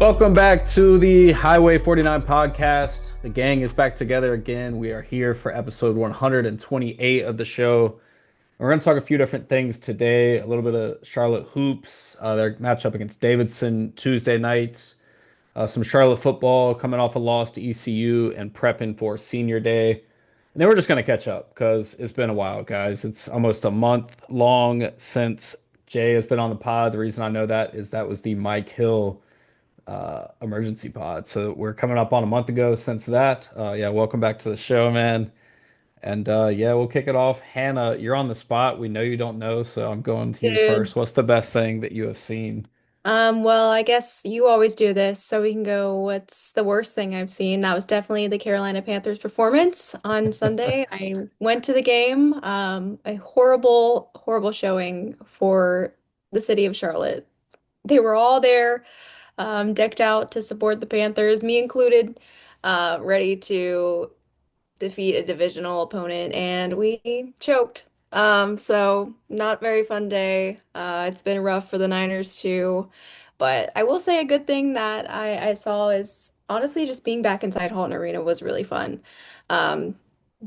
Welcome back to the Highway 49 podcast. The gang is back together again. We are here for episode 128 of the show. We're going to talk a few different things today. A little bit of Charlotte hoops, their matchup against Davidson Tuesday night, some Charlotte football coming off a loss to ECU and prepping for senior day. And then we're just going to catch up because it's been a while, guys. It's almost a month long since Jay has been on the pod. The reason I know that is that was the Mike Hill emergency pod. So we're coming up on a month ago since that. Yeah, welcome back to the show, man. And yeah, we'll kick it off. Hannah, you're on the spot. We know you don't know, so I'm going to you Dude. first. What's the best thing that you have seen? Well, I guess you always do this, so we can go, what's the worst thing I've seen? That was definitely the Carolina Panthers performance on Sunday. I went to the game, a horrible, horrible showing for the city of Charlotte. They were all there, decked out to support the Panthers, me included, ready to defeat a divisional opponent, and we choked. So not very fun day. It's been rough for the Niners too. But I will say a good thing that I saw is honestly just being back inside Halton Arena was really fun. Um,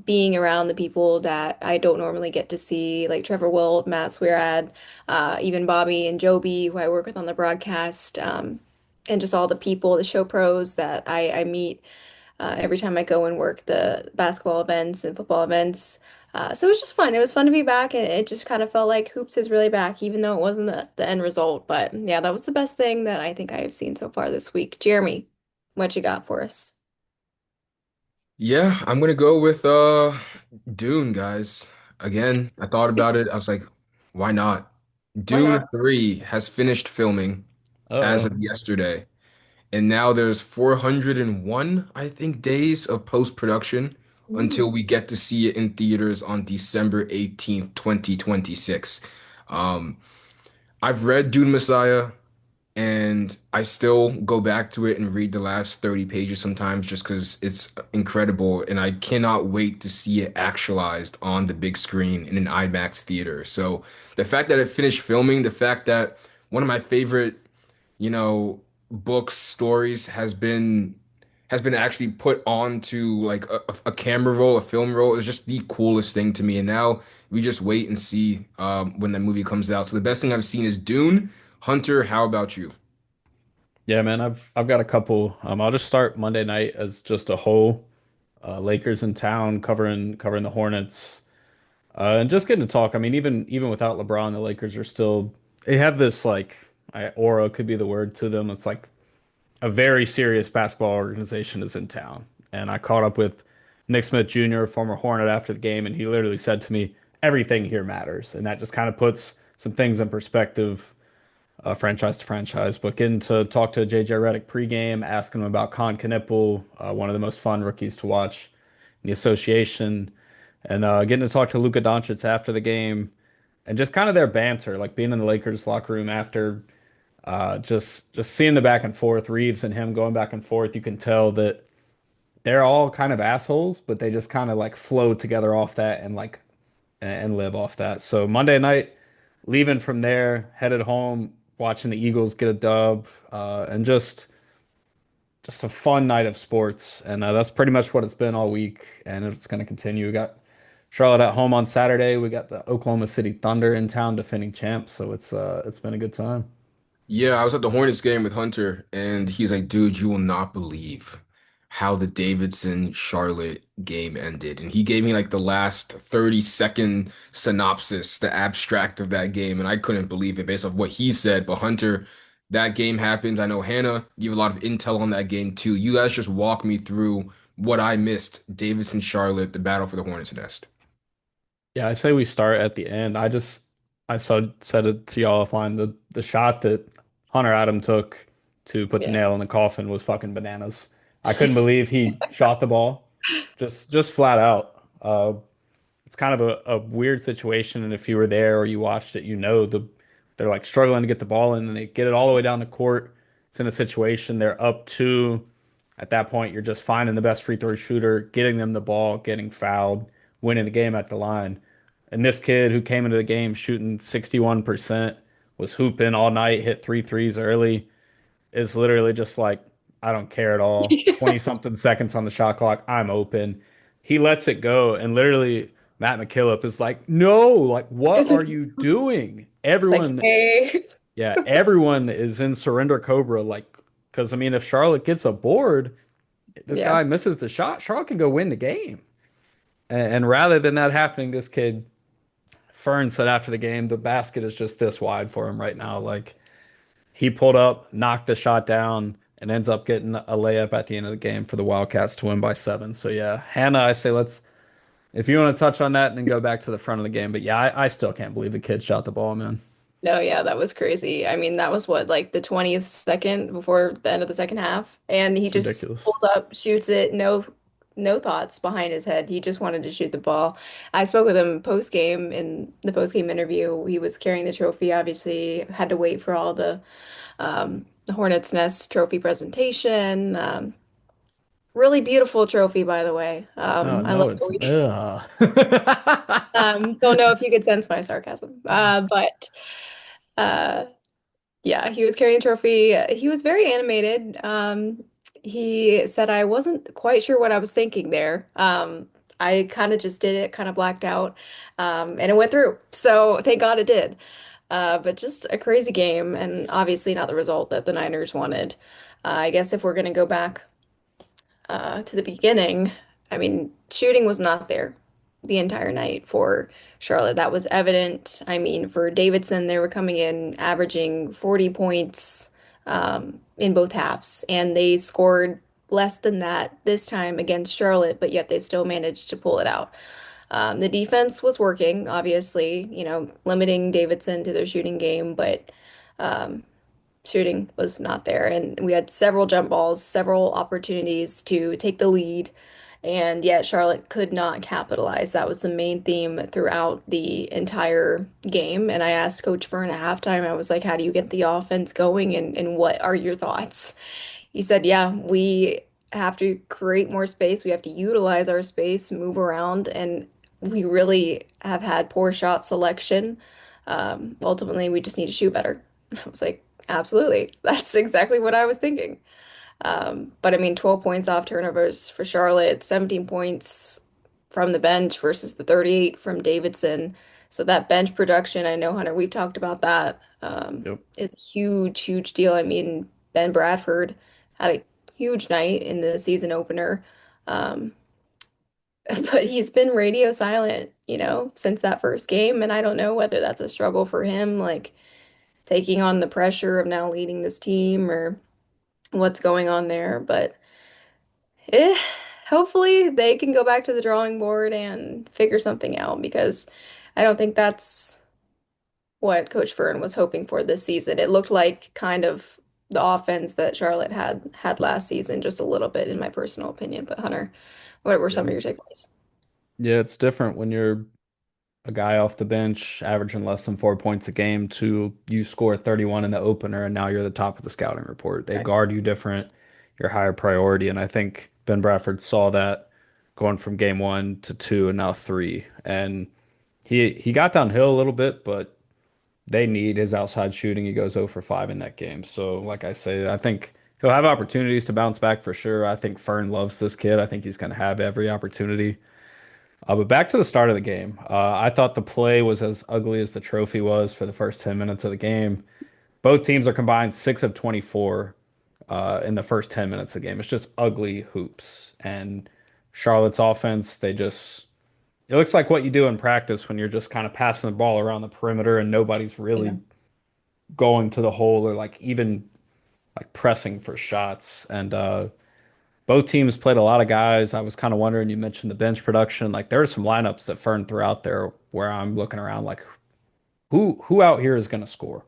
Being around the people that I don't normally get to see, like Trevor Wilt, Matt Swearad, even Bobby and Joby, who I work with on the broadcast, and just all the people, the show pros that I meet every time I go and work the basketball events and football events. So it was just fun. It was fun to be back, and it just kind of felt like hoops is really back, even though it wasn't the end result. But yeah, that was the best thing that I think I have seen so far this week. Jeremy, what you got for us? Yeah, I'm gonna go with Dune, guys. Again, I thought about it. I was like, why not? Why Dune not? 3 has finished filming as Uh-oh. of yesterday. And now there's 401, I think, days of post-production Ooh. until we get to see it in theaters on December 18th, 2026. Um, I've read Dune Messiah. And I still go back to it and read the last 30 pages sometimes just because it's incredible. And I cannot wait to see it actualized on the big screen in an IMAX theater. So the fact that it finished filming, the fact that one of my favorite, books, stories has been actually put onto like a camera roll, a film roll is just the coolest thing to me. And now we just wait and see when that movie comes out. So the best thing I've seen is Dune. Hunter, how about you? Yeah, man, I've got a couple. I'll just start Monday night as just a whole. Lakers in town covering the Hornets. And just getting to talk. I mean, even without LeBron, the Lakers are still they have this like aura could be the word to them. It's like a very serious basketball organization is in town. And I caught up with Nick Smith Jr., former Hornet, after the game, and he literally said to me, everything here matters. And that just kind of puts some things in perspective, franchise to franchise. But getting to talk to JJ Redick pregame, asking him about Con Knipple, one of the most fun rookies to watch in the association, and getting to talk to Luka Doncic after the game, and just kind of their banter, like being in the Lakers locker room after just seeing the back and forth, Reeves and him going back and forth, you can tell that they're all kind of assholes, but they just kind of like flow together off that and like and live off that. So Monday night, leaving from there, headed home, watching the Eagles get a dub, and just a fun night of sports. And that's pretty much what it's been all week, and it's going to continue. We got Charlotte at home on Saturday. We got the Oklahoma City Thunder in town, defending champs. So it's been a good time. Yeah, I was at the Hornets game with Hunter, and he's like, dude, you will not believe how the Davidson Charlotte game ended. And he gave me like the last 30-second synopsis, the abstract of that game, and I couldn't believe it based off what he said. But Hunter, that game happened. I know Hannah gave a lot of intel on that game too. You guys just walk me through what I missed. Davidson Charlotte, the battle for the Hornets nest. Yeah, I say we start at the end. Said it to y'all offline. The shot that Hunter Adam took to put the Yeah. nail in the coffin was fucking bananas. I couldn't believe he shot the ball, just flat out. It's kind of a weird situation, and if you were there or you watched it, you know they're like struggling to get the ball in, and they get it all the way down the court. It's in a situation they're up two. At that point, you're just finding the best free throw shooter, getting them the ball, getting fouled, winning the game at the line. And this kid who came into the game shooting 61%, was hooping all night, hit three threes early. is literally just like, I don't care at all. 20 something seconds on the shot clock. I'm open. He lets it go. And literally, Matt McKillop is like, no, like, what It's are like, you doing? hey. Yeah, everyone is in surrender Cobra. Like, because I mean, if Charlotte gets a board, this Yeah. guy misses the shot, Charlotte can go win the game. And rather than that happening, this kid, Fearne said after the game, the basket is just this wide for him right now. Like, he pulled up, knocked the shot down, and ends up getting a layup at the end of the game for the Wildcats to win by 7. So yeah, Hannah, I say let's if you want to touch on that and then go back to the front of the game. But yeah, I still can't believe the kid shot the ball, man. No, yeah, that was crazy. I mean, that was what, like the 20th second before the end of the second half. And he It's just ridiculous. pulls up, shoots it, no thoughts behind his head. He just wanted to shoot the ball. I spoke with him post game in the post game interview. He was carrying the trophy, obviously, had to wait for all the Hornets Nest trophy presentation. Really beautiful trophy, by the way. Oh I love no, the it's way. ugh. Don't know if you could sense my sarcasm, but uh, yeah, he was carrying the trophy. He was very animated. He said I wasn't quite sure what I was thinking there. I kind of just did it, kind of blacked out, and it went through. So thank God it did. But just a crazy game, and obviously not the result that the Niners wanted. I guess if we're gonna go back to the beginning, I mean, shooting was not there the entire night for Charlotte. That was evident. I mean, for Davidson, they were coming in averaging 40 points in both halves, and they scored less than that this time against Charlotte, but yet they still managed to pull it out. The defense was working, obviously, limiting Davidson to their shooting game, but um, shooting was not there. And we had several jump balls, several opportunities to take the lead, and yet Charlotte could not capitalize. That was the main theme throughout the entire game. And I asked Coach Fearne at halftime, I was like, how do you get the offense going and what are your thoughts? He said, yeah, we have to create more space. We have to utilize our space, move around, and we really have had poor shot selection. Ultimately, we just need to shoot better. I was like, absolutely. That's exactly what I was thinking. But I mean, 12 points off turnovers for Charlotte, 17 points from the bench versus the 38 from Davidson. So that bench production, I know, Hunter, we've talked about that, Yep. is a huge, huge deal. I mean, Ben Bradford had a huge night in the season opener. Um, but he's been radio silent, since that first game. And I don't know whether that's a struggle for him, like taking on the pressure of now leading this team or what's going on there. But eh, hopefully they can go back to the drawing board and figure something out because I don't think that's what Coach Fearne was hoping for this season. It looked like kind of the offense that Charlotte had last season, just a little bit, in my personal opinion. But Hunter, what were some Yeah. of your takeaways? Yeah, it's different when you're a guy off the bench averaging less than 4 points a game to you score 31 in the opener and now you're the top of the scouting report. They Right. guard you different, you're higher priority. And I think Ben Bradford saw that going from game 1 to 2 and now 3. And he got downhill a little bit, but they need his outside shooting. He goes 0 for 5 in that game. So like I say, I think he'll have opportunities to bounce back for sure. I think Fearne loves this kid. I think he's going to have every opportunity. But back to the start of the game, I thought the play was as ugly as the trophy was for the first 10 minutes of the game. Both teams are combined 6 of 24 in the first 10 minutes of the game. It's just ugly hoops. And Charlotte's offense, it looks like what you do in practice when you're just kind of passing the ball around the perimeter and nobody's Yeah. really going to the hole or like even like pressing for shots. And both teams played a lot of guys. I was kind of wondering, you mentioned the bench production. Like there are some lineups that Fearne threw out there where I'm looking around like who out here is going to score?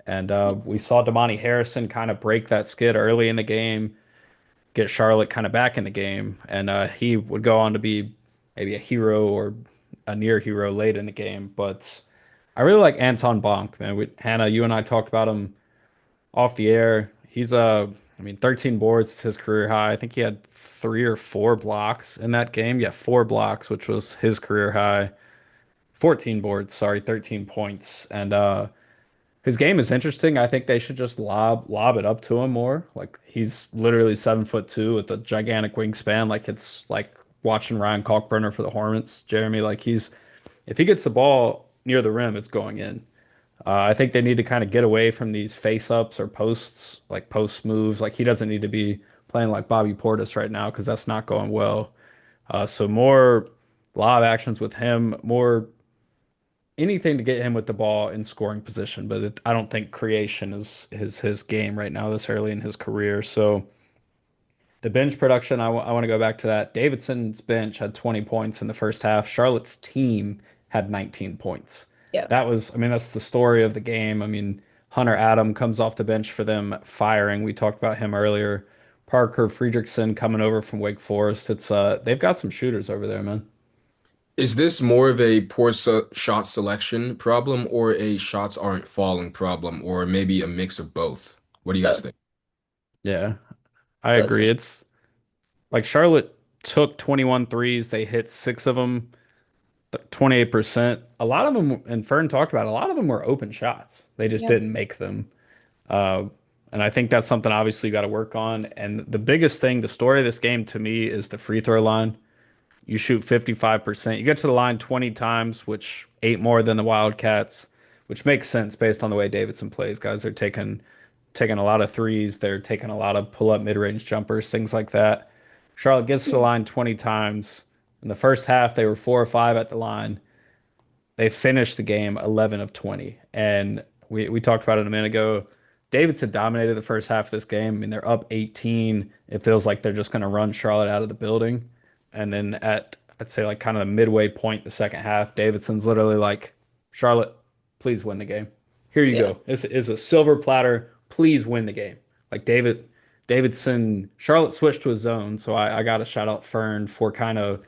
And we saw Damani Harrison kind of break that skid early in the game, get Charlotte kind of back in the game, and he would go on to be maybe a hero or a near hero late in the game. But I really like Anton Bonk, man. Hannah, you and I talked about him off the air. I mean, 13 boards is his career high. I think he had 3 or 4 blocks in that game. Yeah, 4 blocks, which was his career high. 14 boards, sorry, 13 points. And His game is interesting. I think they should just lob it up to him more. Like he's literally 7'2" with a gigantic wingspan. Like it's like watching Ryan Kalkbrenner for the Hornets. Jeremy, like he's if he gets the ball near the rim, it's going in. I think they need to kind of get away from these face ups or posts, like post moves. Like he doesn't need to be playing like Bobby Portis right now because that's not going well. So more lob actions with him, more anything to get him with the ball in scoring position. But I don't think creation is his game right now this early in his career. So the bench production, I want to go back to that. Davidson's bench had 20 points in the first half. Charlotte's team had 19 points. Yeah. That was, I mean, that's the story of the game. I mean, Hunter Adam comes off the bench for them firing. We talked about him earlier. Parker Friedrichsen coming over from Wake Forest. It's they've got some shooters over there, man. Is this more of a poor shot selection problem or a shots aren't falling problem or maybe a mix of both? What do you guys Both. think? Yeah, I Both for agree. sure. It's like Charlotte took 21 threes. They hit six of them. 28%. A lot of them, and Fern talked about, a lot of them were open shots. They just Yeah. didn't make them. Uh, and I think that's something obviously you got to work on. And the biggest thing, the story of this game to me is the free throw line. You shoot 55%. You get to the line 20 times, which eight more than the Wildcats, which makes sense based on the way Davidson plays. Guys, they're taking a lot of threes. They're taking a lot of pull-up mid-range jumpers, things like that. Charlotte gets to the line 20 times. In the first half, they were 4 or 5 at the line. They finished the game 11 of 20. And we talked about it a minute ago. Davidson dominated the first half of this game. I mean, they're up 18. It feels like they're just going to run Charlotte out of the building. And then I'd say like kind of the midway point, the second half, Davidson's literally like, Charlotte, please win the game. Here you Yeah. go. This is a silver platter. Please win the game. Like Davidson, Charlotte switched to a zone. So I got to shout out Fern for kind of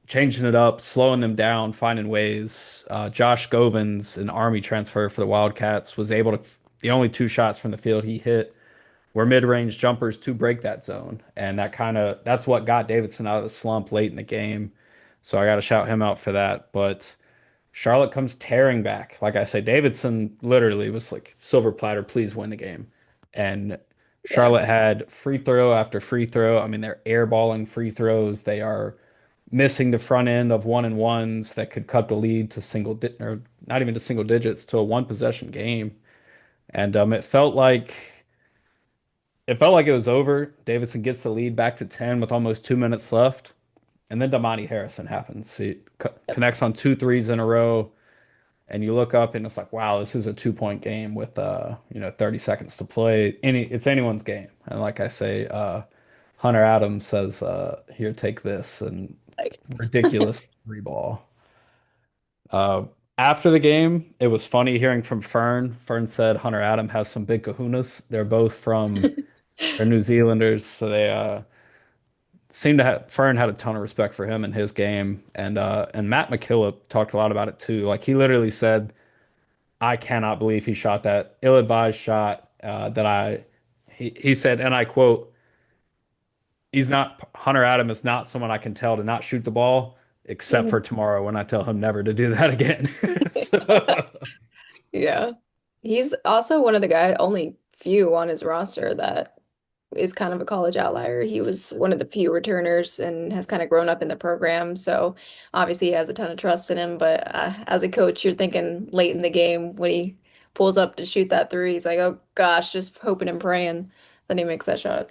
changing it up, slowing them down, finding ways. Josh Govins, an Army transfer for the Wildcats, was able to. The only two shots from the field he hit were mid-range jumpers to break that zone, and that's what got Davidson out of the slump late in the game. So I got to shout him out for that. But Charlotte comes tearing back. Like I say, Davidson literally was like silver platter, please win the game. And Yeah. Charlotte had free throw after free throw. I mean, they're airballing free throws. They are missing the front end of one and ones that could cut the lead to or not even to single digits to a one possession game. And it felt like it was over. Davidson gets the lead back to 10 with almost 2 minutes left. And then Damani Harrison happens. He Yep. connects on two threes in a row. And you look up and it's like, wow, this is a 2 point game with 30 seconds to play. It's anyone's game. And like I say, Hunter Adams says, here, take this, and Like, ridiculous three ball. Uh, After the game, it was funny hearing from Fern. Fern said Hunter Adam has some big kahunas. They're New Zealanders, so they seem to have Fern had a ton of respect for him and his game. And Matt McKillop talked a lot about it too. Like he literally said, I cannot believe he shot that ill-advised shot that he said, and I quote, he's not Hunter Adam is not someone I can tell to not shoot the ball, except for tomorrow when I tell him never to do that again. So, yeah. He's also one of the only few on his roster that is kind of a college outlier. He was one of the few returners and has kind of grown up in the program. So obviously he has a ton of trust in him. But as a coach, you're thinking late in the game when he pulls up to shoot that three, he's like, oh gosh, just hoping and praying that he makes that shot.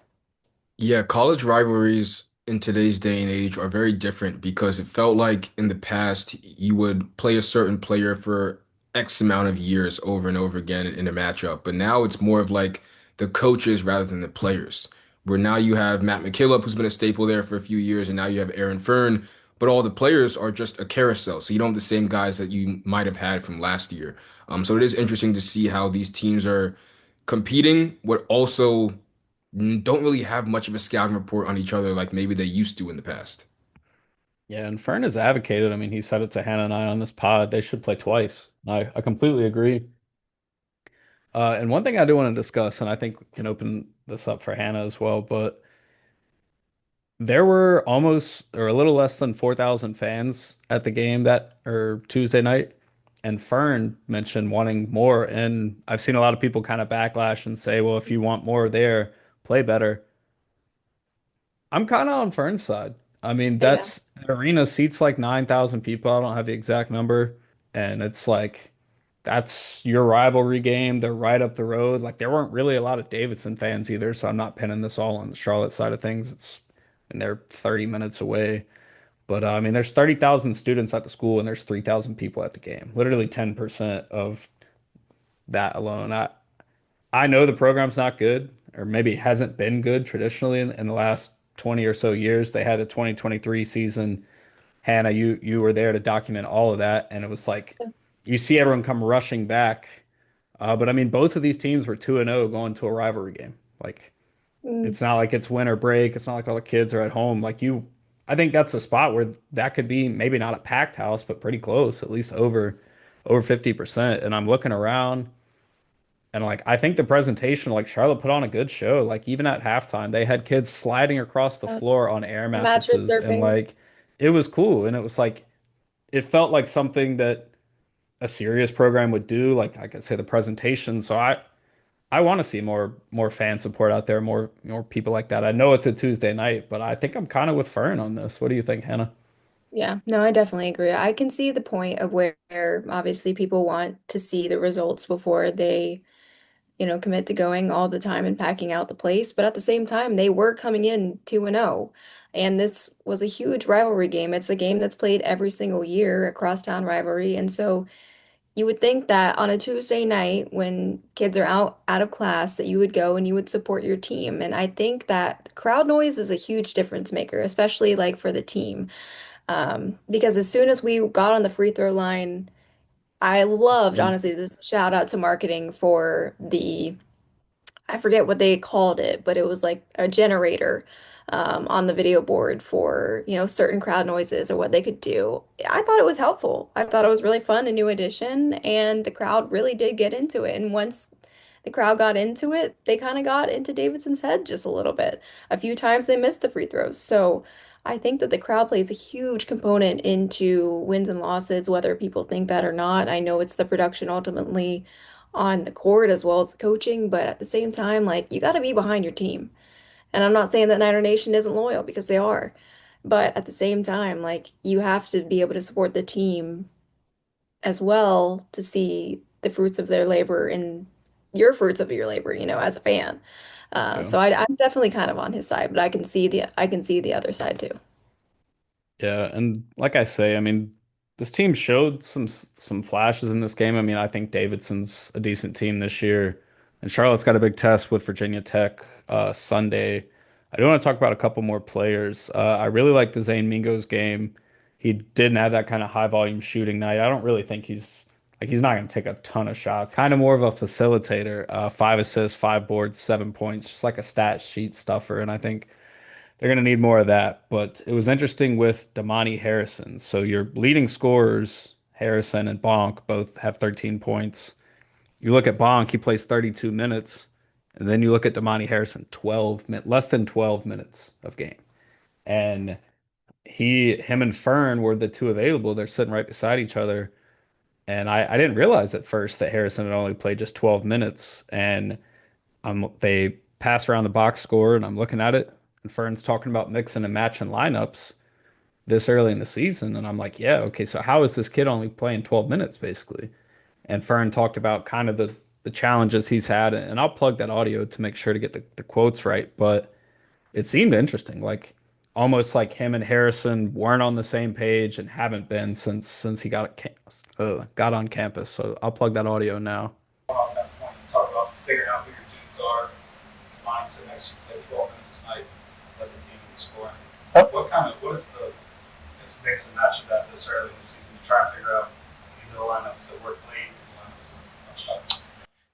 Yeah, college rivalries in today's day and age are very different because it felt like in the past you would play a certain player for X amount of years over and over again in a matchup. But now it's more of like the coaches rather than the players. Where now you have Matt McKillop, who's been a staple there for a few years, and now you have Aaron Fearne, but all the players are just a carousel. So you don't have the same guys that you might have had from last year. So it is interesting to see how these teams are competing, but also don't really have much of a scouting report on each other like maybe they used to in the past. yeah, and Fern has advocated. I mean, he said it to Hannah and I on this pod. They should play twice. I completely agree. And one thing I do want to discuss, and I think we can open this up for Hannah as well, but there were almost or a little less than 4,000 fans at the game that or Tuesday night. and Fern mentioned wanting more. And I've seen a lot of people kind of backlash and say, well, if you want more there, play better. I'm kind of on Fern's side. I mean, Yeah. that's the arena seats like 9,000 people. I don't have the exact number. And it's like, that's your rivalry game. They're right up the road. Like, there weren't really a lot of Davidson fans either. So I'm not pinning this all on the Charlotte side of things. And they're 30 minutes away. But I mean, there's 30,000 students at the school and there's 3,000 people at the game. Literally 10% of that alone. I know the program's not good, or maybe hasn't been good traditionally in the last 20 or so years. They had the 2023 season. Hannah, you were there to document all of that, and it was like you see everyone come rushing back. But I mean, both of these teams were 2-0 going to a rivalry game. Like Mm, it's not like it's winter break. It's not like all the kids are at home. I think that's a spot where that could be maybe not a packed house, but pretty close, at least over 50%. And I'm looking around. And like I think the presentation, like Charlotte put on a good show. Like even at halftime, they had kids sliding across the uh, floor on air mattress mattresses, and surfing. like it was cool. And it was like it felt like something that a serious program would do. Like I say, the presentation. So I want to see more fan support out there, more people like that. I know it's a Tuesday night, but I think I'm kind of with Fern on this. What do you think, Hannah? Yeah, no, I definitely agree. I can see the point of where obviously people want to see the results before they, commit to going all the time and packing out the place. But at the same time, they were coming in 2-0. And this was a huge rivalry game. It's a game that's played every single year, a crosstown rivalry. And so you would think that on a Tuesday night when kids are out of class that you would go and you would support your team. And I think that crowd noise is a huge difference maker, especially like for the team. Because as soon as we got on the free throw line, I loved, Mhm. honestly, this shout out to marketing for the I forget what they called it, but it was like a generator on the video board for, certain crowd noises or what they could do. I thought it was helpful. I thought it was really fun, a new addition, and the crowd really did get into it. And once the crowd got into it, they kind of got into Davidson's head just a little bit. A few times they missed the free throws. So I think that the crowd plays a huge component into wins and losses, whether people think that or not. I know it's the production ultimately on the court as well as the coaching, but at the same time, like you got to be behind your team. And I'm not saying that Niner Nation isn't loyal because they are, but at the same time, like you have to be able to support the team as well to see the fruits of their labor and your fruits of your labor, as a fan. Yeah. So I'm definitely kind of on his side, but I can see the other side too. Yeah, and like I say, I mean, this team showed some flashes in this game. I mean, I think Davidson's a decent team this year, and Charlotte's got a big test with Virginia Tech Sunday. I do want to talk about a couple more players. I really like the Zane Mingo's game. He didn't have that kind of high volume shooting night. I don't really think he's not going to take a ton of shots. Kind of more of a facilitator. 5 assists, 5 boards, 7 points, just like a stat sheet stuffer. And I think they're going to need more of that. But it was interesting with Damani Harrison. So your leading scorers, Harrison and Bonk, both have 13 points. You look at Bonk, he plays 32 minutes. And then you look at Damani Harrison, less than 12 minutes of game. And him and Fern were the two available. They're sitting right beside each other. And I didn't realize at first that Harrison had only played just 12 minutes. And they pass around the box score, and I'm looking at it, and Fern's talking about mixing and matching lineups this early in the season, and I'm like, yeah, okay, so how is this kid only playing 12 minutes basically? And Fern talked about kind of the challenges he's had, and I'll plug that audio to make sure to get the quotes right, but it seemed interesting, like almost like him and Harrison weren't on the same page and haven't been since he got on campus. So I'll plug that audio now. On that point, you talk about figuring out who your dudes are. Mindset makes you play 12 minutes tonight, let the team be scoring. What is the mix and match of that this early in the season to try and figure out these are the lineups that work late, these are the lineups that work much better?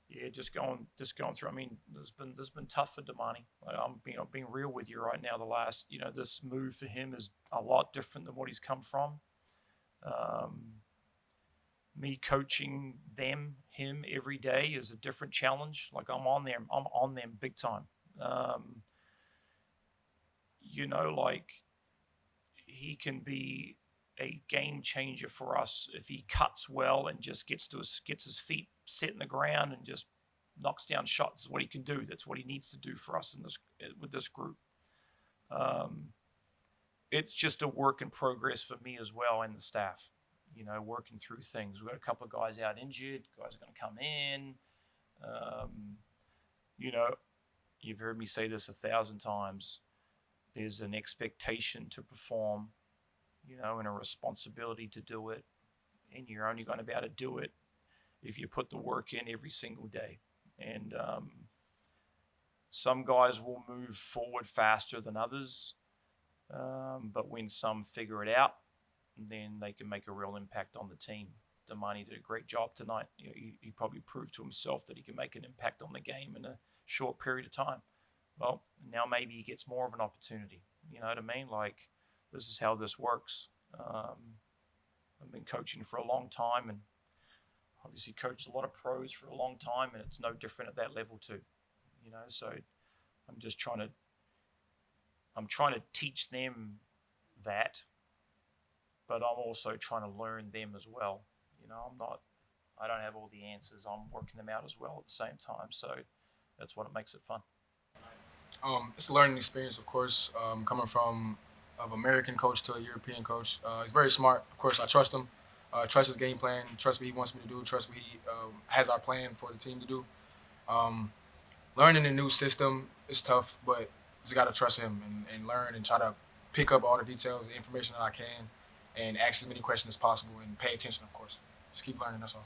Yeah, just going through. I mean, there's been tough for Damani. Like, I'm being real with you right now. The last, this move for him is a lot different than what he's come from. Um, Me coaching him every day is a different challenge. Like I'm on them big time. Um, like he can be a game changer for us if he cuts well and just gets his feet set in the ground and just knocks down shots. That's what he can do. That's what he needs to do for us in this with this group. Um, it's just a work in progress for me as well and the staff. Working through things. We've got a couple of guys out injured. Guys are going to come in. Um, you know, you've heard me say this 1,000 times. There's an expectation to perform, and a responsibility to do it. And you're only going to be able to do it if you put the work in every single day. And some guys will move forward faster than others. But when some figure it out, then they can make a real impact on the team. Damani did a great job tonight. He probably proved to himself that he can make an impact on the game in a short period of time. Well, now maybe he gets more of an opportunity. You know what I mean? Like, this is how this works. I've been coaching for a long time and obviously coached a lot of pros for a long time, and it's no different at that level too. So I'm trying to teach them that, but I'm also trying to learn them as well. I don't have all the answers. I'm working them out as well at the same time. So that's what makes it fun. It's a learning experience, of course, coming from of American coach to a European coach. He's very smart. Of course, I trust him. Trust his game plan. Trust what he wants me to do. Trust what he has our plan for the team to do. Um, Learning a new system is tough, but just got to trust him and learn and try to pick up all the details, the information that I can, and ask as many questions as possible and pay attention, of course. Just keep learning, that's all.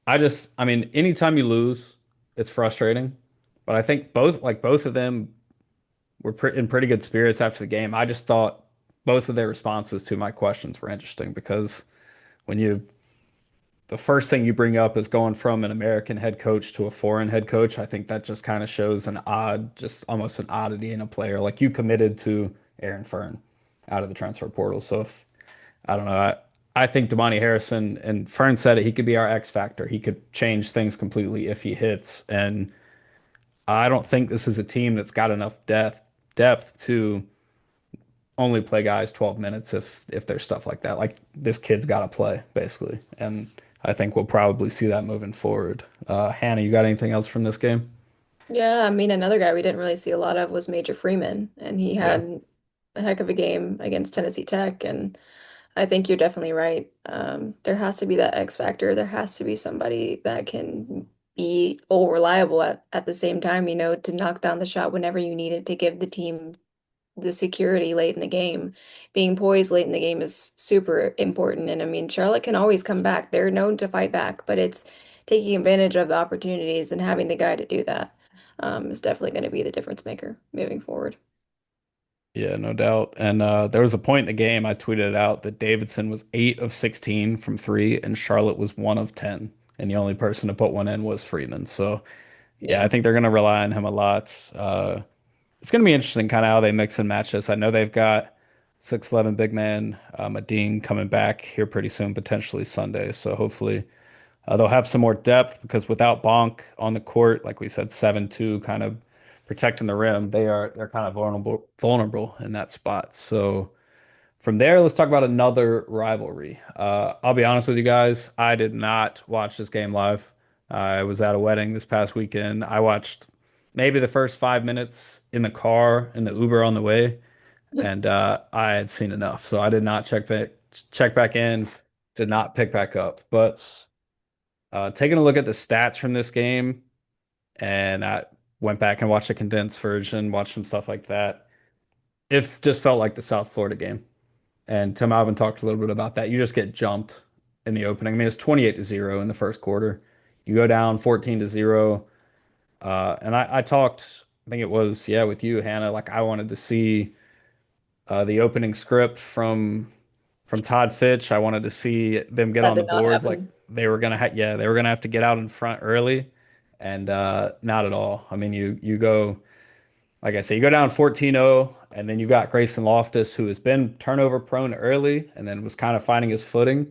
I mean, anytime you lose, it's frustrating. But I think both of them were in pretty good spirits after the game. I just thought both of their responses to my questions were interesting because when the first thing you bring up is going from an American head coach to a foreign head coach, I think that just kind of shows just almost an oddity in a player. Like, you committed to Aaron Fearne out of the transfer portal. So if I don't know, I think Damani Harrison, and Fearne said it, he could be our X factor. He could change things completely if he hits. And I don't think this is a team that's got enough depth to only play guys 12 minutes if there's stuff like that. Like, this kid's got to play basically, and I think we'll probably see that moving forward. Hannah, you got anything else from this game? Yeah, I mean, another guy we didn't really see a lot of was Major Freeman, and he Yeah, had a heck of a game against Tennessee Tech. And I think you're definitely right. There has to be that X factor. There has to be somebody that can be all reliable at the same time, to knock down the shot whenever you need it to give the team the security late in the game. Being poised late in the game is super important. And I mean, Charlotte can always come back. They're known to fight back, but it's taking advantage of the opportunities and having the guy to do that is definitely going to be the difference maker moving forward. yeah, no doubt. And there was a point in the game I tweeted it out that Davidson was 8 of 16 from three, and Charlotte was 1 of 10, and the only person to put one in was Freeman. So yeah, I Yeah. think they're going to rely on him a lot. It's going to be interesting kind of how they mix and match this. I know they've got 6'11" big man, Dean coming back here pretty soon, potentially Sunday. So hopefully they'll have some more depth because without Bonk on the court, like we said, 7'2", kind of protecting the rim, they're kind of vulnerable in that spot. So from there, let's talk about another rivalry. I'll be honest with you guys, I did not watch this game live. I was at a wedding this past weekend. I watched maybe the first 5 minutes in the car in the Uber on the way, and I had seen enough, so I did not check back in, did not pick back up. But taking a look at the stats from this game, and I went back and watched a condensed version, watched some stuff like that. It just felt like the South Florida game. And Tim Alvin talked a little bit about that. You just get jumped in the opening. I mean, it's 28-0 in the first quarter. You go down 14-0. And I talked, I think it was, yeah, with you, Hannah. Like, I wanted to see the opening script from Todd Fitch. I wanted to see them get That on the did not board. Like, happen. they were gonna have to get out in front early, and not at all. I mean, you go, like I say, you go down 14-0, and then you got Grayson Loftus, who has been turnover prone early and then was kind of finding his footing.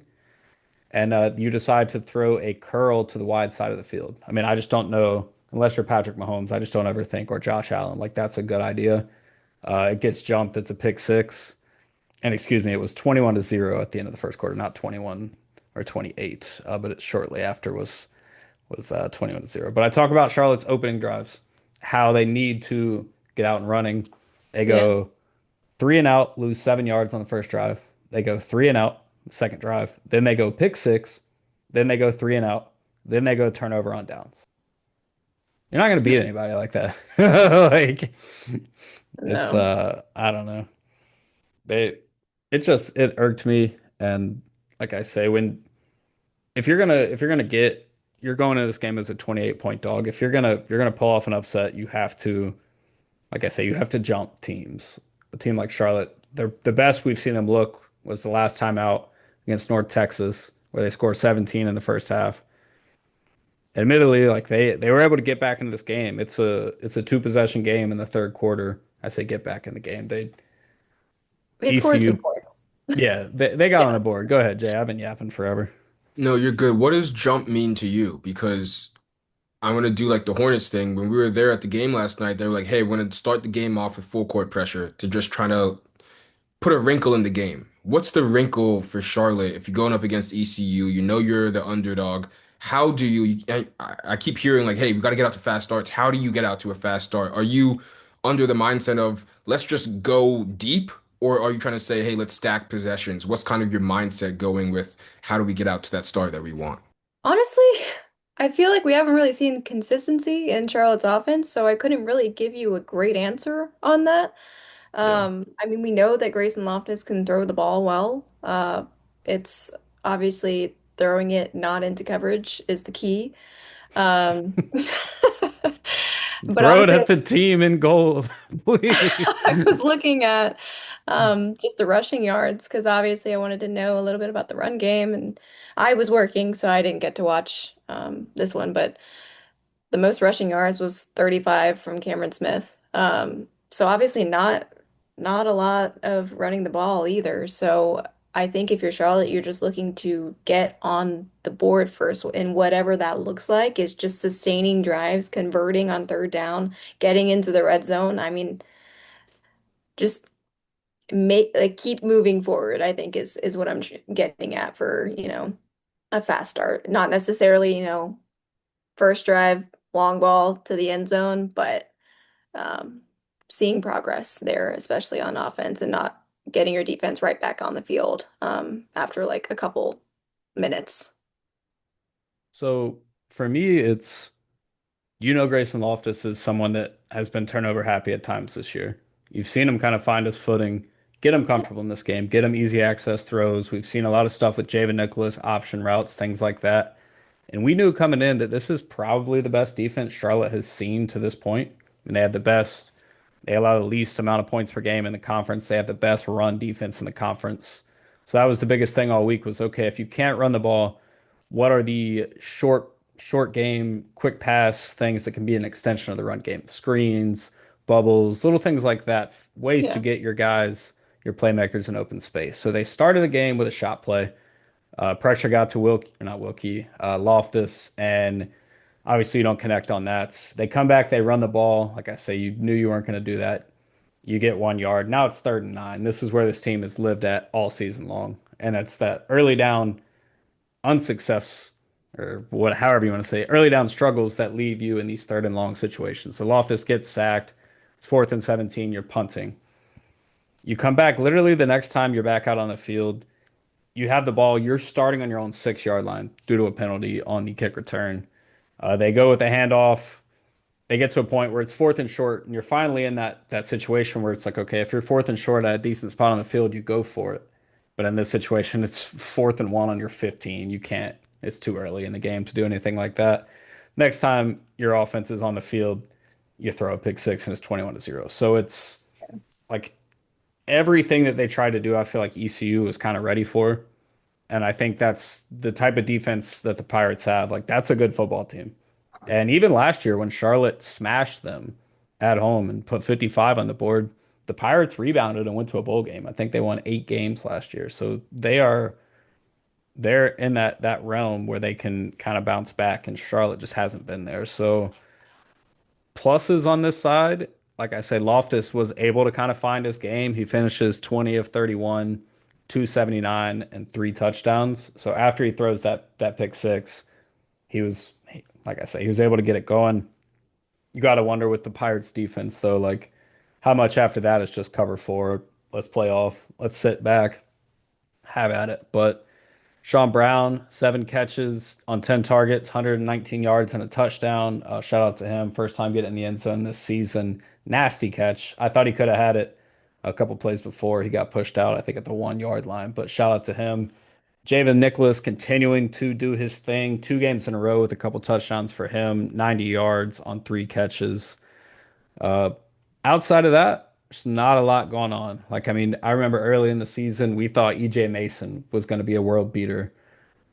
And you decide to throw a curl to the wide side of the field. I mean, I just don't know, unless you're Patrick Mahomes, I just don't ever think, or Josh Allen, like, that's a good idea. It gets jumped. It's a pick six. And excuse me, it was 21-0 at the end of the first quarter, not 21 or 28. But it shortly after was 21-0. But I talk about Charlotte's opening drives, how they need to get out and running. They Yeah. go three and out, lose 7 yards on the first drive. They go three and out, the second drive. Then they go pick six. Then they go three and out. Then they go turnover on downs. You're not going to beat anybody like that. Like it's No. I don't know. They it irked me, and like I say, when if you're gonna get you're going into this game as a 28-point dog. If you're gonna pull off an upset, you have to, like I say, you have to jump teams. A team like Charlotte, the best we've seen them look was the last time out against North Texas, where they scored 17 in the first half. Admittedly, like they were able to get back into this game. It's a two possession game in the third quarter. I say get back in the game. They We scored some ECU, points. yeah, they got on Yeah. the board. Go ahead, Jay. I've been yapping forever. No, you're good. What does jump mean to you? Because I'm gonna do like the Hornets thing. When we were there at the game last night, they were like, "Hey, we're gonna start the game off with full court pressure to just trying to put a wrinkle in the game." What's the wrinkle for Charlotte if you're going up against ECU? You know you're the underdog. How do you? I keep hearing like, "Hey, we got to get out to fast starts." How do you get out to a fast start? Are you under the mindset of let's just go deep, or are you trying to say, "Hey, let's stack possessions"? What's kind of your mindset going with how do we get out to that start that we want? Honestly, I feel like we haven't really seen consistency in Charlotte's offense, so I couldn't really give you a great answer on that. Yeah. I mean, we know that Grayson Loftus can throw the ball well. It's obviously throwing it not into coverage is the key. Um, but Throw it honestly, at the team in goal, please. I was looking at just the rushing yards because obviously I wanted to know a little bit about the run game, and I was working, so I didn't get to watch this one. But the most rushing yards was 35 from Cameron Smith. So obviously not a lot of running the ball either. So I think if you're Charlotte, you're just looking to get on the board first, and whatever that looks like is just sustaining drives, converting on third down, getting into the red zone. I mean, just make like keep moving forward, I think is what I'm getting at for, a fast start. Not necessarily, first drive, long ball to the end zone, but um, seeing progress there, especially on offense and not getting your defense right back on the field after like a couple minutes. So for me, it's Grayson Loftus is someone that has been turnover happy at times this year. You've seen him kind of find his footing, get him comfortable in this game, get him easy access throws. We've seen a lot of stuff with Javen Nicholas, option routes, things like that. And we knew coming in that this is probably the best defense Charlotte has seen to this point. And they have the best, they allow the least amount of points per game in the conference. They have the best run defense in the conference. So that was the biggest thing all week was okay, if you can't run the ball, what are the short game, quick pass things that can be an extension of the run game? Screens, bubbles, little things like that, ways to Yeah. get your guys, your playmakers in open space. So they started the game with a shot play. Pressure got to not Wilkie, Loftus, and obviously you don't connect on that. They come back, they run the ball. Like I say, you knew you weren't going to do that. You get 1 yard. Now it's 3rd and 9. This is where this team has lived at all season long. And it's that early down unsuccess or what, however you want to say it, early down struggles that leave you in these 3rd and long situations. So Loftus gets sacked. It's 4th and 17. You're punting. You come back literally the next time you're back out on the field. You have the ball. You're starting on your own 6 yard line due to a penalty on the kick return. They go with a handoff. They get to a point where it's 4th and short, and you're finally in that situation where it's like, okay, if you're 4th and short at a decent spot on the field, you go for it. But in this situation, it's 4th and 1 on your 15. You can't. It's too early in the game to do anything like that. Next time your offense is on the field, you throw a pick six and it's 21-0. So it's like everything that they tried to do, I feel like ECU was kind of ready for. And I think that's the type of defense that the Pirates have. Like that's a good football team. And even last year when Charlotte smashed them at home and put 55 on the board, the Pirates rebounded and went to a bowl game. I think they won 8 games last year. So they're in that realm where they can kind of bounce back, and Charlotte just hasn't been there. So pluses on this side, like I said, Loftus was able to kind of find his game. He finishes 20 of 31, 279, and three touchdowns. So after he throws that pick six, like I say, he was able to get it going. You got to wonder with the Pirates defense though, like how much after that is just cover four. Let's play off. Let's sit back, have at it. But Sean Brown, 7 catches on 10 targets, 119 yards and a touchdown. Shout out to him. First time getting in the end zone this season. Nasty catch. I thought he could have had it a couple plays before. He got pushed out, I think, at the 1 yard line. But shout out to him. Javen Nicholas continuing to do his thing. 2 games in a row with a couple touchdowns for him. 90 yards on 3 catches. Uh, Outside of that, there's not a lot going on. Like, I mean, I remember early in the season, we thought EJ Mason was going to be a world beater.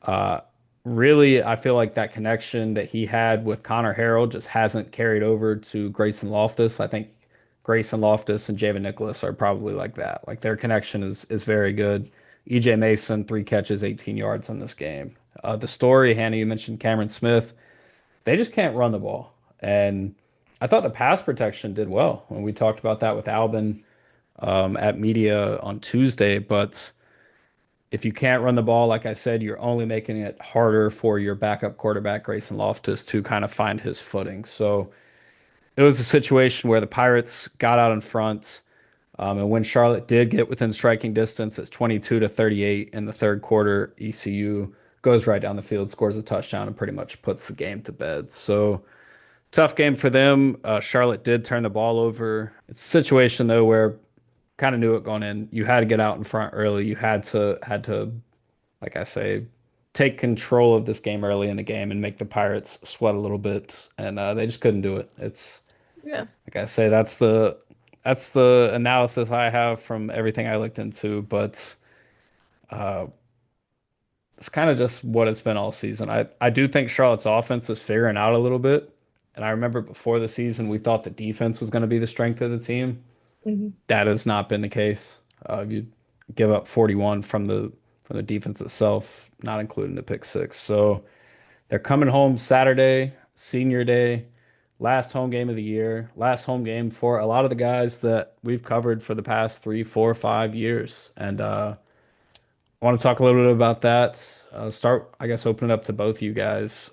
Uh, Really, I feel like that connection that he had with Connor Harrell just hasn't carried over to Grayson Loftus. I think Grayson Loftus and Javen Nicholas are probably like that. Like their connection is very good. EJ Mason, 3 catches, 18 yards in this game. The story, Hannah, you mentioned Cameron Smith. They just can't run the ball. And I thought the pass protection did well when we talked about that with Albin at media on Tuesday. But if you can't run the ball, like I said, you're only making it harder for your backup quarterback, Grayson Loftus, to kind of find his footing. So it was a situation where the Pirates got out in front. And when Charlotte did get within striking distance, it's 22-38 in the third quarter. ECU goes right down the field, scores a touchdown, and pretty much puts the game to bed. So tough game for them. Charlotte did turn the ball over. It's a situation though where kind of knew it going in. You had to get out in front early. You had to, like I say, take control of this game early in the game and make the Pirates sweat a little bit, and they just couldn't do it. It's Yeah. like I say, that's the analysis I have from everything I looked into, but uh, it's kind of just what it's been all season. I do think Charlotte's offense is figuring out a little bit, and I remember before the season we thought the defense was going to be the strength of the team. Mhm. That has not been the case. You give up 41 from the defense itself, not including the pick six. So they're coming home Saturday, senior day, last home game of the year, last home game for a lot of the guys that we've covered for the past 3, 4, 5 years. And I want to talk a little bit about that. Start, I guess, open it up to both of you guys.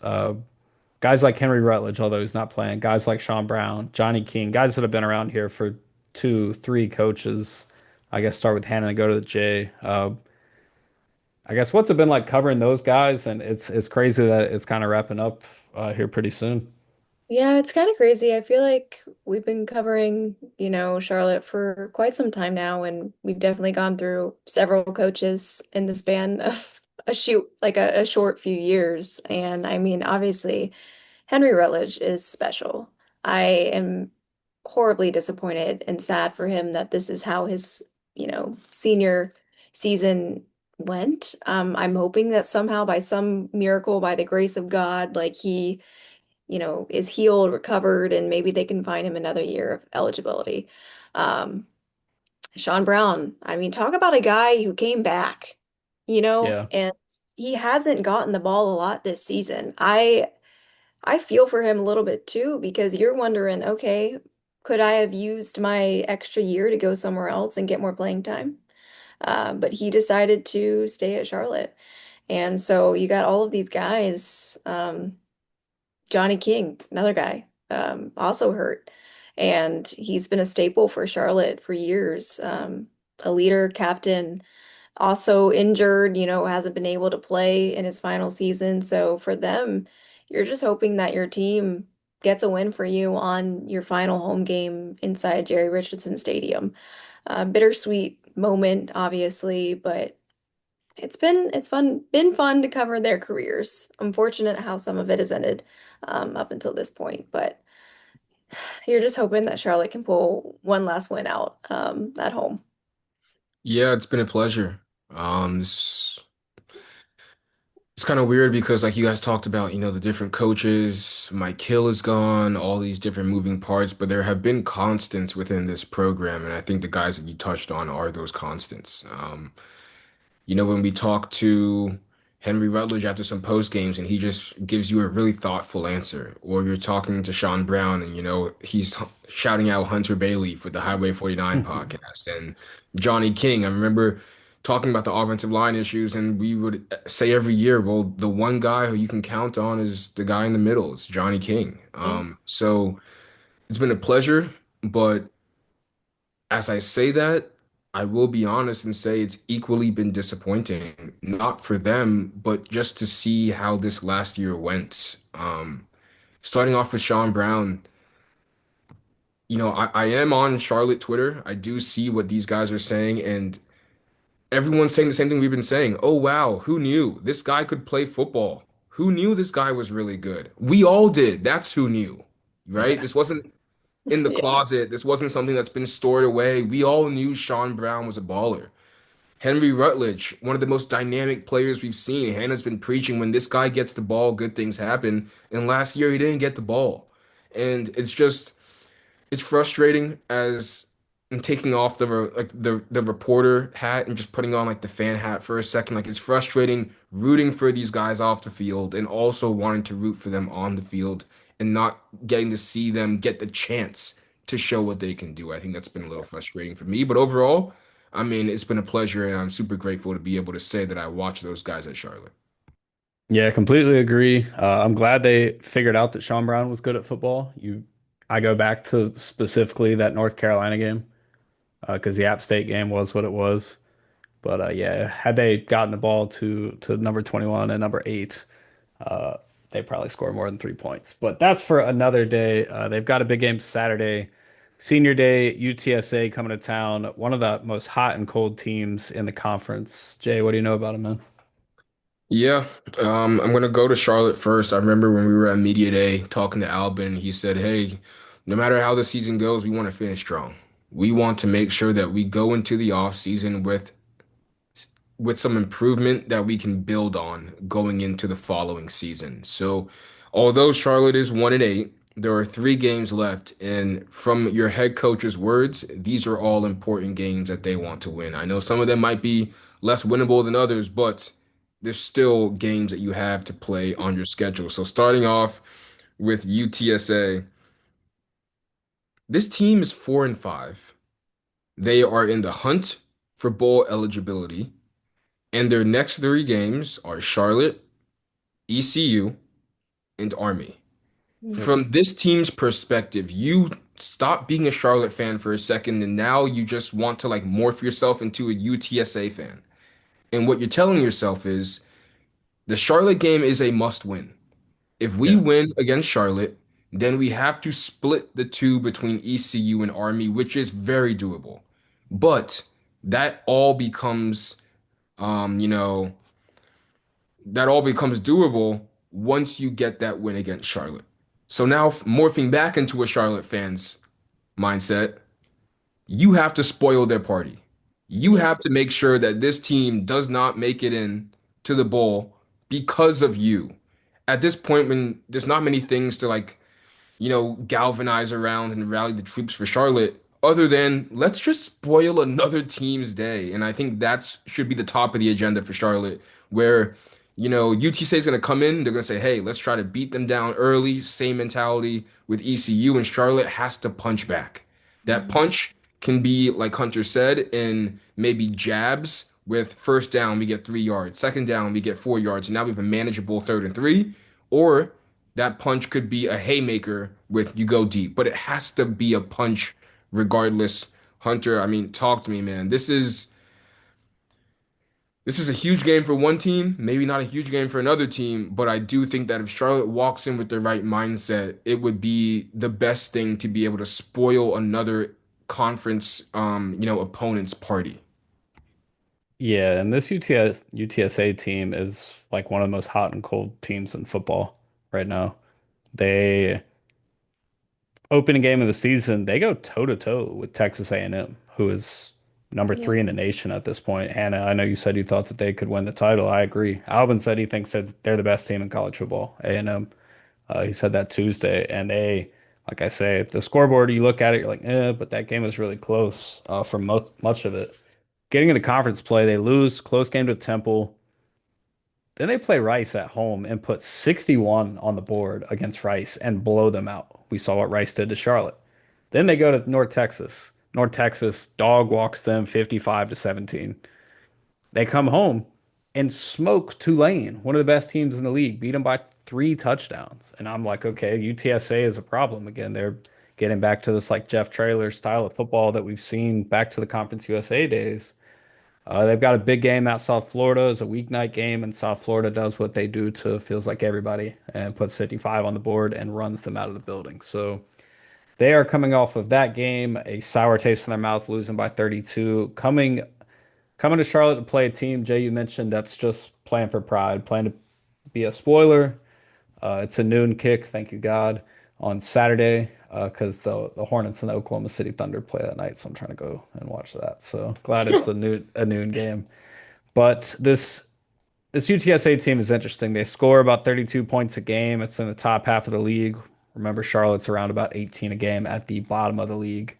Guys like Henry Rutledge, although he's not playing, guys like Sean Brown, Johnny King, guys that have been around here for 2, 3 coaches. I guess start with Hannah and go to the J. I guess what's it been like covering those guys? And it's crazy that it's kind of wrapping up here pretty soon. Yeah, it's kind of crazy. I feel like we've been covering, Charlotte for quite some time now, and we've definitely gone through several coaches in the span of a short few years. And I mean, obviously, Henry Rutledge is special. I am horribly disappointed and sad for him that this is how his, senior season went. I'm hoping that somehow by some miracle, by the grace of God, like he is healed, recovered, and maybe they can find him another year of eligibility. Um, Sean Brown, I mean, talk about a guy who came back, Yeah. and he hasn't gotten the ball a lot this season. I feel for him a little bit too, because you're wondering, okay, could I have used my extra year to go somewhere else and get more playing time? But he decided to stay at Charlotte. And so you got all of these guys. Johnny King, another guy, also hurt. And he's been a staple for Charlotte for years. A leader, captain, also injured, hasn't been able to play in his final season. So for them, you're just hoping that your team gets a win for you on your final home game inside Jerry Richardson Stadium. Bittersweet moment, obviously, but it's been fun to cover their careers. Unfortunate how some of it has ended up until this point, but you're just hoping that Charlotte can pull one last win out at home. Yeah, it's been a pleasure. This It's kind of weird because like you guys talked about, the different coaches, Mike Hill is gone, all these different moving parts, but there have been constants within this program, and I think the guys that you touched on are those constants. When we talk to Henry Rutledge after some post games and he just gives you a really thoughtful answer. Or you're talking to Sean Brown and he's shouting out Hunter Bailey for the Highway 49 podcast and Johnny King. I remember talking about the offensive line issues and we would say every year, well, the one guy who you can count on is the guy in the middle. It's Johnny King. So it's been a pleasure, but as I say that, I will be honest and say it's equally been disappointing, not for them, but just to see how this last year went. Starting off with Sean Brown, I am on Charlotte Twitter. I do see what these guys are saying, and everyone's saying the same thing we've been saying. Oh, wow, who knew this guy could play football? Who knew this guy was really good? We all did. That's who knew, right? Yeah. This wasn't in the Yeah. closet. This wasn't something that's been stored away. We all knew Sean Brown was a baller. Henry Rutledge, one of the most dynamic players we've seen. Hannah's been preaching when this guy gets the ball, good things happen. And last year he didn't get the ball. And it's frustrating as I'm taking off the reporter hat and just putting on like the fan hat for a second. Like it's frustrating rooting for these guys off the field and also wanting to root for them on the field and not getting to see them get the chance to show what they can do. I think that's been a little frustrating for me. But overall, I mean, it's been a pleasure and I'm super grateful to be able to say that I watched those guys at Charlotte. Yeah, completely agree. I'm glad they figured out that Sean Brown was good at football. I go back to specifically that North Carolina game because the App State game was what it was. But yeah, had they gotten the ball to number 21 and number 8, uh, they probably score more than 3 points. But that's for another day. They've got a big game Saturday, Senior Day, UTSA coming to town. One of the most hot and cold teams in the conference. Jay, what do you know about them, man? Yeah, I'm gonna go to Charlotte first. I remember when we were at Media Day talking to Albin, he said, "Hey, no matter how the season goes, we want to finish strong. We want to make sure that we go into the off season with some improvement that we can build on going into the following season." So, although Charlotte is 1-8, there are 3 games left, and from your head coach's words, these are all important games that they want to win. I know some of them might be less winnable than others, but there's still games that you have to play on your schedule. So, starting off with UTSA, this team is 4-5. They are in the hunt for bowl eligibility. And their next 3 games are Charlotte, ECU, and Army. Mm. Yep. From this team's perspective, you stop being a Charlotte fan for a second, and now you just want to like morph yourself into a UTSA fan. And what you're telling yourself is the Charlotte game is a must win. If we Yeah. win against Charlotte, then we have to split the two between ECU and Army, which is very doable. But that all becomes, um, you know, that all becomes doable once you get that win against Charlotte. So now, morphing back into a Charlotte fan's mindset, you have to spoil their party. You Yeah. have to make sure that this team does not make it in to the bowl because of you. At this point, when there's not many things to like galvanize around and rally the troops for Charlotte, other than let's just spoil another team's day. And I think that's should be the top of the agenda for Charlotte, where, UTSA is going to come in, they're going to say, hey, let's try to beat them down early. Same mentality with ECU, and Charlotte has to punch back. That Mhm. punch can be, like Hunter said, in maybe jabs with first down, we get 3 yards, second down, we get 4 yards, and now we have a manageable 3rd and 3. Or that punch could be a haymaker with you go deep, but it has to be a punch regardless. Hunter, I mean, talk to me, man. This is a huge game for one team, maybe not a huge game for another team, but I do think that if Charlotte walks in with the right mindset, it would be the best thing to be able to spoil another conference opponent's party. Yeah, and this UTSA team is like one of the most hot and cold teams in football right now. They opening game of the season, they go toe to toe with Texas A&M, who is number Yeah. 3 in the nation at this point. Hannah, I know you said you thought that they could win the title. I agree. Albin said he thinks that they're the best team in college football, A&M. He said that Tuesday, and like I say, the scoreboard, you look at it, you're like, but that game was really close for much of it. Getting into conference play, they lose, close game to Temple. Then they play Rice at home and put 61 on the board against Rice and blow them out. We saw what Rice did to Charlotte. Then they go to North Texas. North Texas dog walks them 55 to 17. They come home and smoke Tulane, one of the best teams in the league, beat them by 3 touchdowns. And I'm like, okay, UTSA is a problem again. They're getting back to this like Jeff Traylor style of football that we've seen back to the Conference USA days. They've got a big game at South Florida. It's a weeknight game, and South Florida does what they do to feels like everybody and puts 55 on the board and runs them out of the building. So they are coming off of that game, a sour taste in their mouth, losing by 32. Coming to Charlotte to play a team, Jay, you mentioned that's just playing for pride, playing to be a spoiler. It's a noon kick, thank you God, on Saturday because the Hornets and the Oklahoma City Thunder play that night, so I'm trying to go and watch that. So glad it's a noon game. But this UTSA team is interesting. They score about 32 points a game. It's in the top half of the league. Remember, Charlotte's around about 18 a game at the bottom of the league.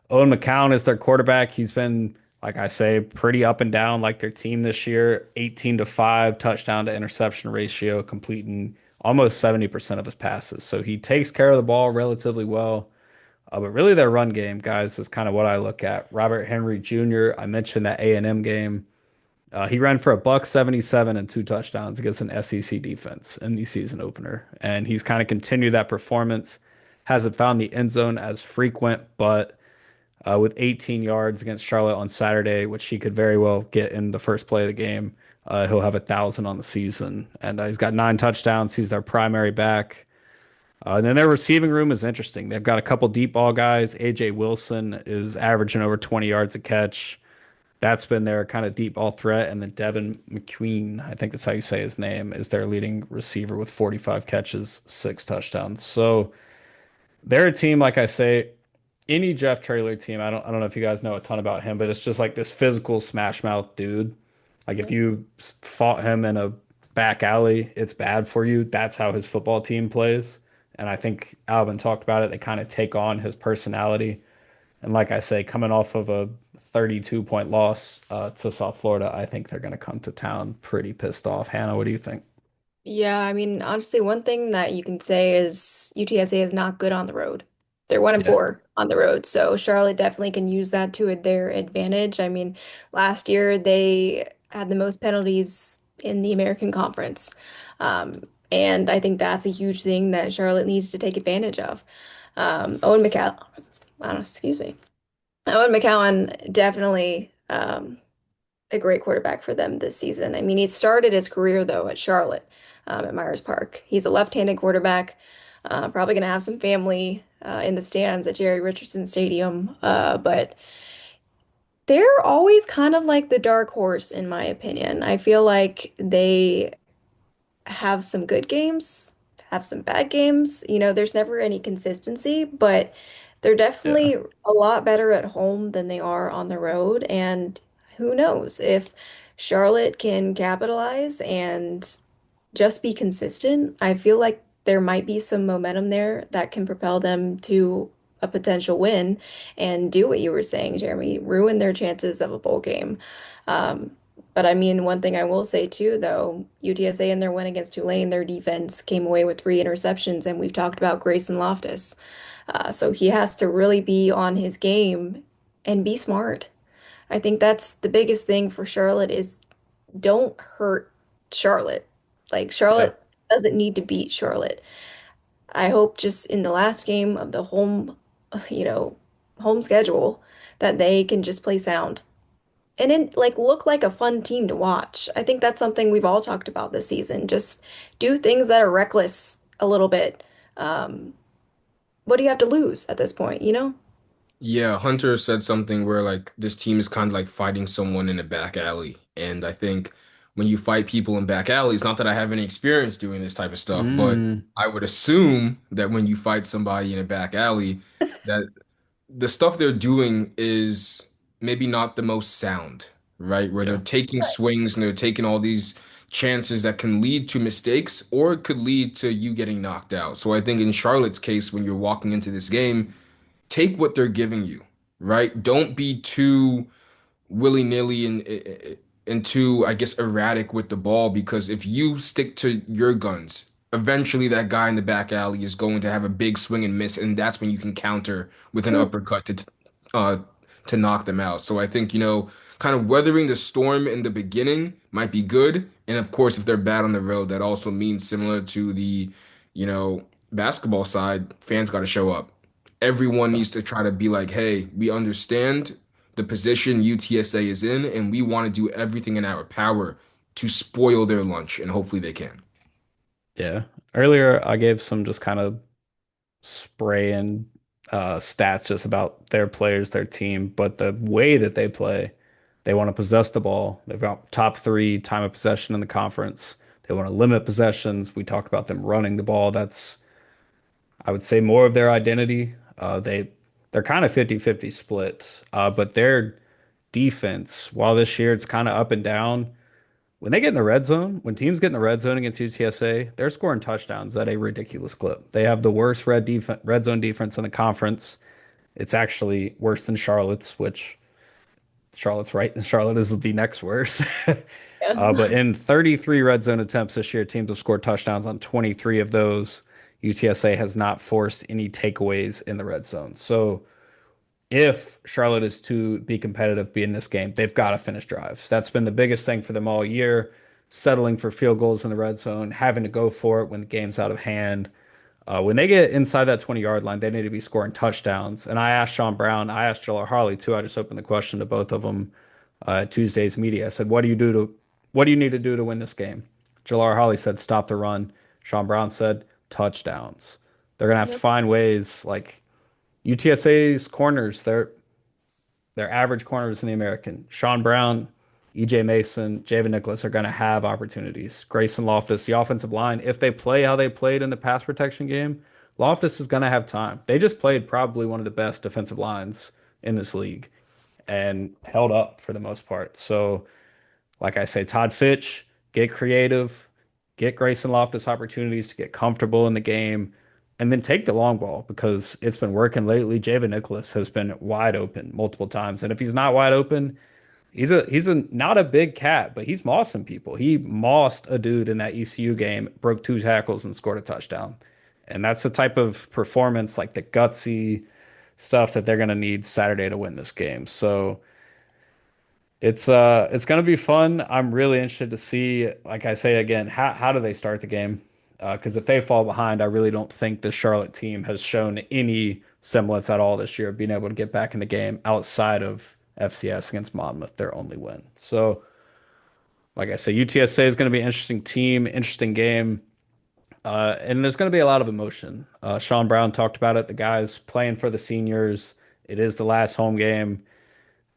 Owen McCown is their quarterback. He's been, like I say, pretty up and down like their team this year. 18 to 5 touchdown to interception ratio, completing almost 70% of his passes. So he takes care of the ball relatively well. But really their run game, guys, is kind of what I look at. Robert Henry Jr., I mentioned that A&M game. He ran for a buck 77 and 2 touchdowns against an SEC defense in the season opener. And he's kind of continued that performance. Hasn't found the end zone as frequent, but with 18 yards against Charlotte on Saturday, which he could very well get in the first play of the game. He'll have 1,000 on the season, and he's got 9 touchdowns. He's their primary back. And then their receiving room is interesting. They've got a couple deep ball guys. AJ Wilson is averaging over 20 yards a catch. That's been their kind of deep ball threat. And then Devin McQueen, I think that's how you say his name, is their leading receiver with 45 catches, 6 touchdowns. So they're a team, like I say, any Jeff Traylor team. I don't know if you guys know a ton about him, but it's just like this physical smash mouth dude. Like if you fought him in a back alley, it's bad for you. That's how his football team plays. And I think Alvin talked about it. They kind of take on his personality. And like I say, coming off of a 32-point loss to South Florida, I think they're going to come to town pretty pissed off. Hannah, what do you think? Yeah, I mean, honestly, one thing that you can say is UTSA is not good on the road. They're one and Yeah, four on the road, so Charlotte definitely can use that to their advantage. I mean, last year they had the most penalties in the American Conference, and I think that's a huge thing that Charlotte needs to take advantage of. Owen McCall, excuse me, Owen McCowan definitely. A great quarterback for them this season. I mean, he started his career though at Charlotte, at Myers Park. He's a left-handed quarterback, probably going to have some family in the stands at Jerry Richardson Stadium, but they're always kind of like the dark horse in my opinion. I feel like they have some good games, have some bad games. You know, there's never any consistency, but they're yeah, definitely a lot better at home than they are on the road. And who knows if Charlotte can capitalize and just be consistent. I feel like there might be some momentum there that can propel them to a potential win and do what you were saying, Jeremy, ruin their chances of a bowl game. Um, but I mean, one thing I will say too, though, UTSA in their win against Tulane, their defense came away with 3 interceptions, and we've talked about Grayson Loftus. So he has to really be on his game and be smart. I think that's the biggest thing for Charlotte is don't hurt Charlotte. Like yeah. Charlotte doesn't need to beat Charlotte. I hope just in the last game of the home, you know, home schedule that they can just play sound and then like look like a fun team to watch. I think that's something we've all talked about this season. Just do things that are reckless a little bit. Um, what do you have to lose at this point, you know? Yeah, Hunter said something where like this team is kind of like fighting someone in a back alley. And I think when you fight people in back alleys, not that I have any experience doing this type of stuff, but Mm, I would assume that when you fight somebody in a back alley, that the stuff they're doing is maybe not the most sound, right? Where they're yeah. taking swings and they're taking all these chances that can lead to mistakes or it could lead to you getting knocked out. So I think in Charlotte's case, when you're walking into this game, take what they're giving you, right? Don't be too willy-nilly and too, I guess, erratic with the ball because if you stick to your guns, eventually that guy in the back alley is going to have a big swing and miss, and that's when you can counter with an uppercut uh to knock them out. So I think, kind of weathering the storm in the beginning might be good. And of course, if they're bad on the road, that also means similar to the, you know, basketball side, fans got to show up. Everyone needs to try to be like, hey, we understand the position UTSA is in, and we want to do everything in our power to spoil their lunch, and hopefully they can. Yeah. Earlier, I gave some just kind of spraying stats just about their players, their team, but the way that they play, they want to possess the ball. They've got top three time of possession in the conference. They want to limit possessions. We talked about them running the ball. That's, I would say, more of their identity. They're kind of 50-50 split, but their defense, while this year it's kind of up and down, when they get in the red zone, when teams get in the red zone against UTSA, they're scoring touchdowns at a ridiculous clip. They have the worst red zone defense in the conference. It's actually worse than Charlotte's, which Charlotte's right, and Charlotte is the next worst. But Yeah. in 33 red zone attempts this year, teams have scored touchdowns on 23 of those. UTSA has not forced any takeaways in the red zone. So if Charlotte is to be competitive, be in this game, they've got to finish drives. That's been the biggest thing for them all year, settling for field goals in the red zone, having to go for it when the game's out of hand. When they get inside that 20-yard line, they need to be scoring touchdowns. And I asked Sean Brown, I asked Jalen Harley too. I just opened the question to both of them at Tuesday's media. I said, what do you need to do to win this game? Jalar Holly said, stop the run. Sean Brown said, touchdowns. They're gonna have to Yep. find ways like UTSA's corners. Their average corners in the American. Sean Brown, EJ Mason, Javen Nicholas are going to have opportunities. Grayson Loftus, the offensive line, if they play how they played in the pass protection game, Loftus is going to have time. They just played probably one of the best defensive lines in this league and held up for the most part. So, like I say, Todd Fitch, get creative, get Grayson Loftus opportunities to get comfortable in the game, and then take the long ball because it's been working lately. Javen Nicholas has been wide open multiple times, and if he's not wide open, he's a not a big cat, but he's mossing people. He mossed a dude in that ECU game, broke two tackles, and scored a touchdown. And that's the type of performance, like the gutsy stuff that they're going to need Saturday to win this game. So it's gonna be fun. I'm really interested to see, like I say again, how do they start the game? Because if they fall behind, I really don't think the Charlotte team has shown any semblance at all this year of being able to get back in the game outside of FCS against Monmouth, their only win. So, like I say, UTSA is going to be an interesting team, interesting game, and there's going to be a lot of emotion. Sean Brown talked about it. The guys playing for the seniors. It is the last home game.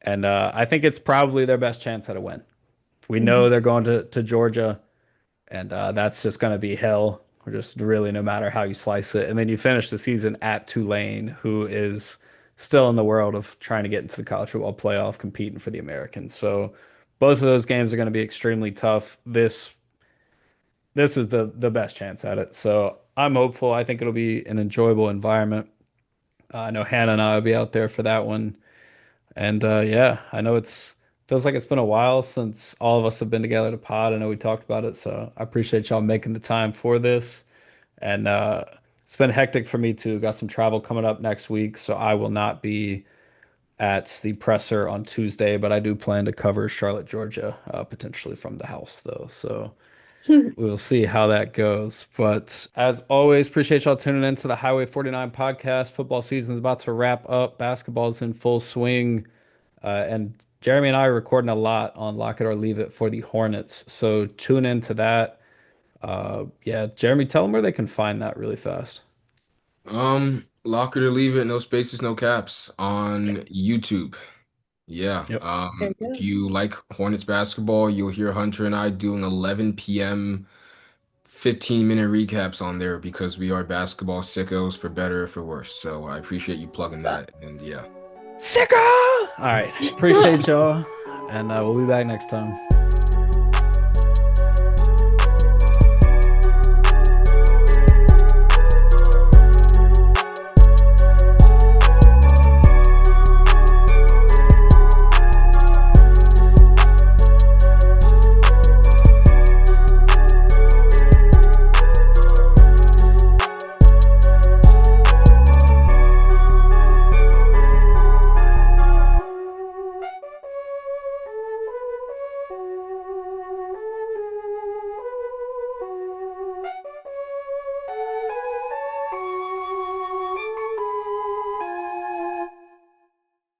And I think it's probably their best chance at a win. We Mhm. know they're going to Georgia, and that's just going to be hell, or just really no matter how you slice it. And then you finish the season at Tulane, who is still in the world of trying to get into the college football playoff, competing for the Americans. So both of those games are going to be extremely tough. This is the best chance at it. So I'm hopeful. I think it'll be an enjoyable environment. I know Hannah and I will be out there for that one. And yeah, I know it's feels like it's been a while since all of us have been together to pod. I know we talked about it, so I appreciate y'all making the time for this. And it's been hectic for me too. Got some travel coming up next week, so I will not be at the presser on Tuesday, but I do plan to cover Charlotte, Georgia, potentially from the house though. So we'll see how that goes. But as always, appreciate y'all tuning in to the Highway 49 podcast. Football season is about to wrap up. Basketball's in full swing. And Jeremy and I are recording a lot on Lock It or Leave It for the Hornets. So tune into that. Yeah, Jeremy, tell them where they can find that really fast. Lock it or leave it, no spaces, no caps Yeah. on YouTube. Yeah. Yep. Very If good. you like Hornets basketball, you'll hear Hunter and I doing 11 p.m. 15-minute recaps on there because we are basketball sickos for better or for worse. So I appreciate you plugging that. And yeah. Sicko! All right. Appreciate y'all. And we'll be back next time.